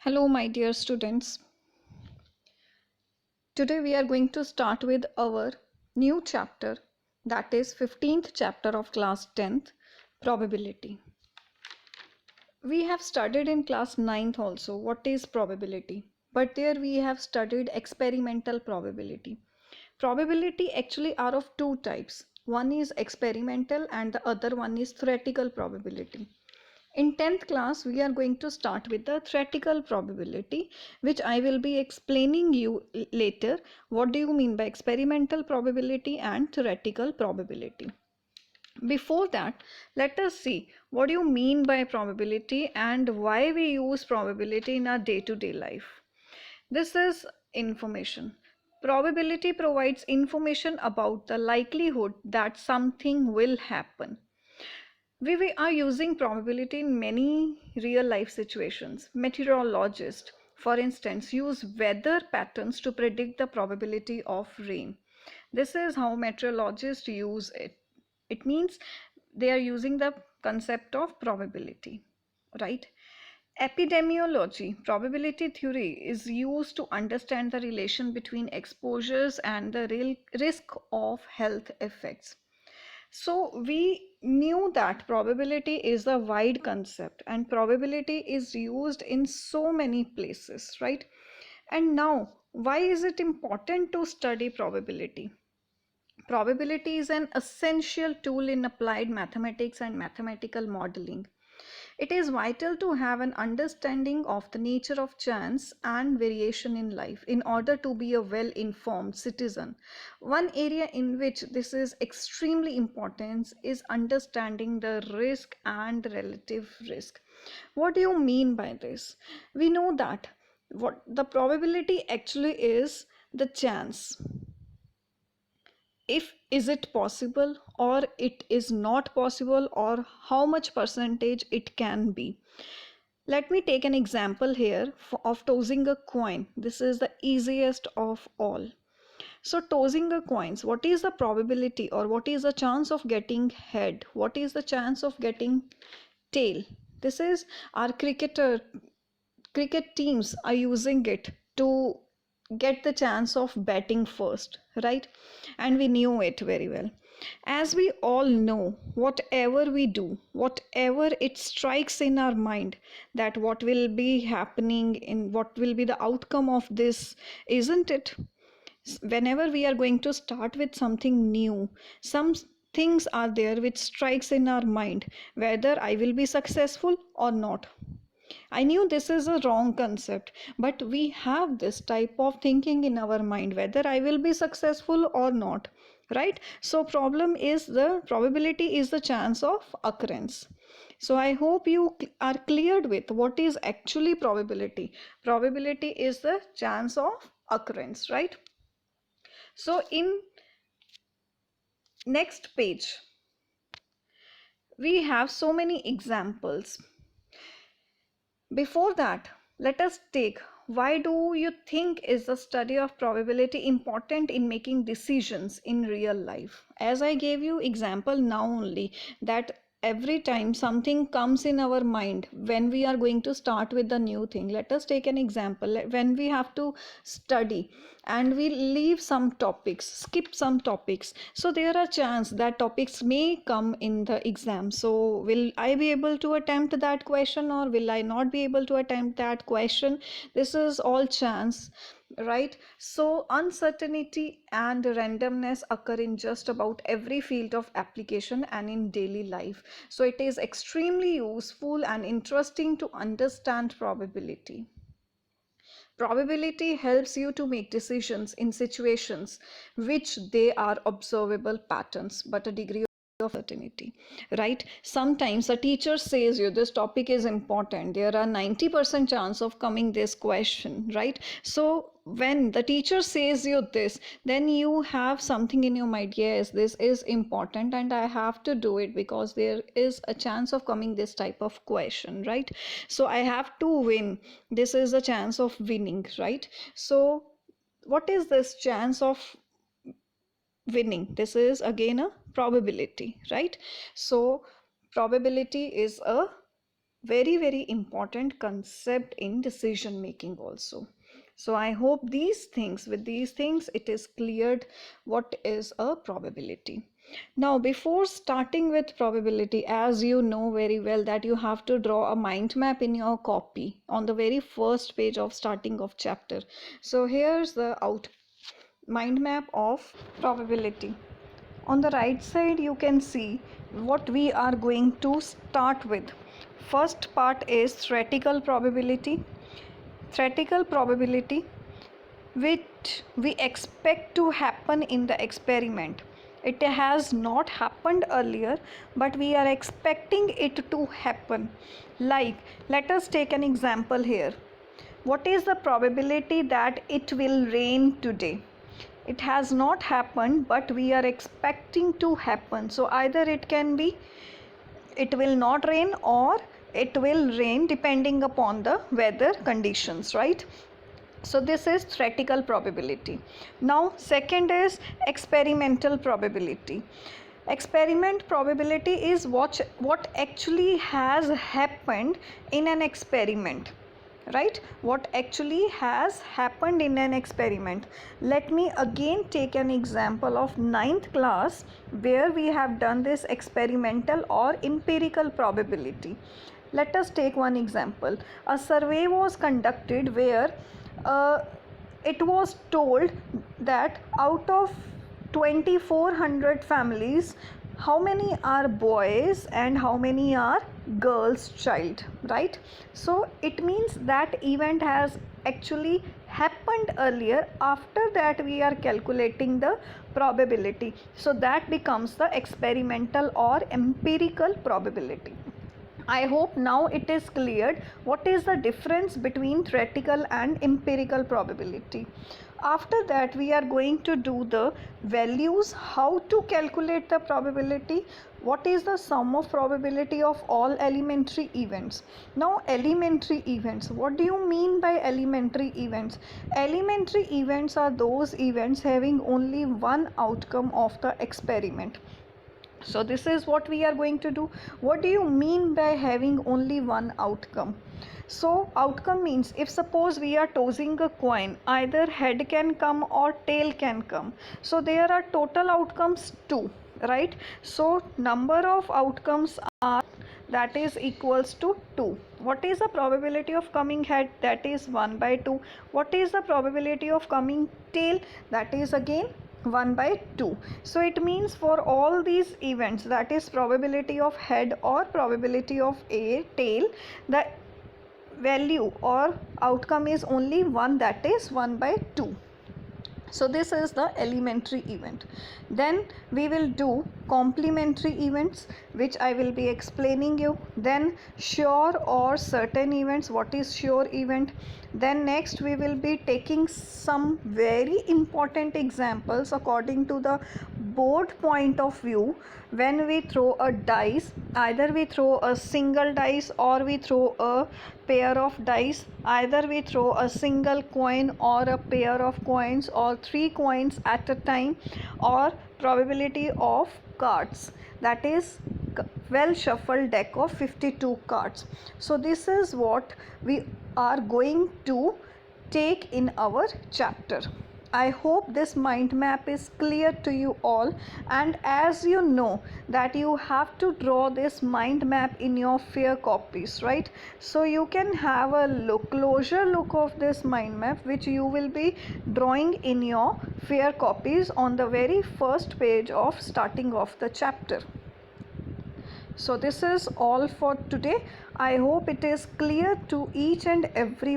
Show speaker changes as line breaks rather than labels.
Hello, my dear students. Today we are going to start with our new chapter, that is 15th chapter of class 10th, probability. We have studied in class 9th also what is probability, but there we have studied experimental probability. Probability actually are of two types. One is experimental and the other one is theoretical probability. In 10th class, we are going to start with the theoretical probability, which I will be explaining you later. What do you mean by experimental probability and theoretical probability? Before that, let us see what do you mean by probability and why we use probability in our day-to-day life. This is information. Probability provides information about the likelihood that something will happen. We are using probability in many real life situations. Meteorologists, for instance, use weather patterns to predict the probability of rain. This is how meteorologists use it. It means they are using the concept of probability, right? Epidemiology, probability theory, is used to understand the relation between exposures and the real risk of health effects. So we knew that probability is a wide concept and probability is used in so many places, right? And now, why is it important to study probability? Probability is an essential tool in applied mathematics and mathematical modeling. It is vital to have an understanding of the nature of chance and variation in life in order to be a well-informed citizen. One area in which this is extremely important is understanding the risk and relative risk. What do you mean by this? We know that what the probability actually is the chance, if is it possible or it is not possible, or how much percentage it can be. Let me take an example here of tossing a coin. This is the easiest of all. So tossing a coins, what is the probability or what is the chance of getting head, what is the chance of getting tail? This is our cricket teams are using it to get the chance of batting first, right? And we knew it very well. As we all know, whatever we do, whatever it strikes in our mind, that what will be happening, in what will be the outcome of this, isn't it? Whenever we are going to start with something new, some things are there which strikes in our mind, whether I will be successful or not. I knew this is a wrong concept, but we have this type of thinking in our mind whether I will be successful or not, right? So problem is the probability is the chance of occurrence. So I hope you are cleared with what is actually probability. Probability is the chance of occurrence, right? So in next page, we have so many examples. Before that, let us take why do you think is the study of probability important in making decisions in real life? As I gave you example now only, that every time something comes in our mind when we are going to start with the new thing, let us take an example. When we have to study and we leave some topics, skip some topics, so there are chance that topics may come in the exam. So will I be able to attempt that question or will I not be able to attempt that question? This is all chance, right? So uncertainty and randomness occur in just about every field of application and in daily life. So it is extremely useful and interesting to understand probability. Probability helps you to make decisions in situations which they are observable patterns but a degree of certainty, right? Sometimes a teacher says you this topic is important, there are 90% chance of coming this question, right? So when the teacher says you this, then you have something in your mind, yes, this is important and I have to do it because there is a chance of coming this type of question, right? So I have to win, this is a chance of winning, right? So what is this chance of winning? This is again a probability, right? So probability is a very important concept in decision making also. So I hope with these things it is cleared what is a probability. Now before starting with probability, as you know very well that you have to draw a mind map in your copy on the very first page of starting of chapter. So here's the mind map of probability. On the right side you can see what we are going to start with. First part is theoretical probability. Theoretical probability which we expect to happen in the experiment. It has not happened earlier, but we are expecting it to happen. Like, let us take an example here. What is the probability that it will rain today? It has not happened, but we are expecting to happen. So either it can be it will not rain or it will rain depending upon the weather conditions, right? So this is theoretical probability. Now second is experimental probability. Experiment probability is what actually has happened in an experiment, right? What actually has happened in an experiment. Let me again take an example of 9th class where we have done this experimental or empirical probability. Let us take one example. A survey was conducted where it was told that out of 2400 families, how many are boys and how many are girls child, right? So it means that event has actually happened earlier. After that we are calculating the probability, so that becomes the experimental or empirical probability. I hope now it is cleared what is the difference between theoretical and empirical probability. After that we are going to do the values, how to calculate the probability, what is the sum of probability of all elementary events. Now elementary events, what do you mean by elementary events? Elementary events are those events having only one outcome of the experiment. So this is what we are going to do. What do you mean by having only one outcome? So outcome means if suppose we are tossing a coin, either head can come or tail can come. So there are total outcomes 2, right? So number of outcomes are, that is equals to 2. What is the probability of coming head? That is 1 by 2. What is the probability of coming tail? That is again 1 by 2. So it means for all these events, that is probability of head or probability of a tail, the value or outcome is only 1, that is 1 by 2. So this is the elementary event. Then we will do complementary events, which I will be explaining you. Then sure or certain events. What is sure event? Then next we will be taking some very important examples according to the board point of view. When we throw a dice, either we throw a single dice or we throw a pair of dice, either we throw a single coin or a pair of coins or 3 coins at a time, or probability of cards, that is well shuffled deck of 52 cards. So this is what we are going to take in our chapter. I hope this mind map is clear to you all, and as you know that you have to draw this mind map in your fair copies, right? So you can have a closer look of this mind map which you will be drawing in your fair copies on the very first page of starting of the chapter. So this is all for today. I hope it is clear to each and every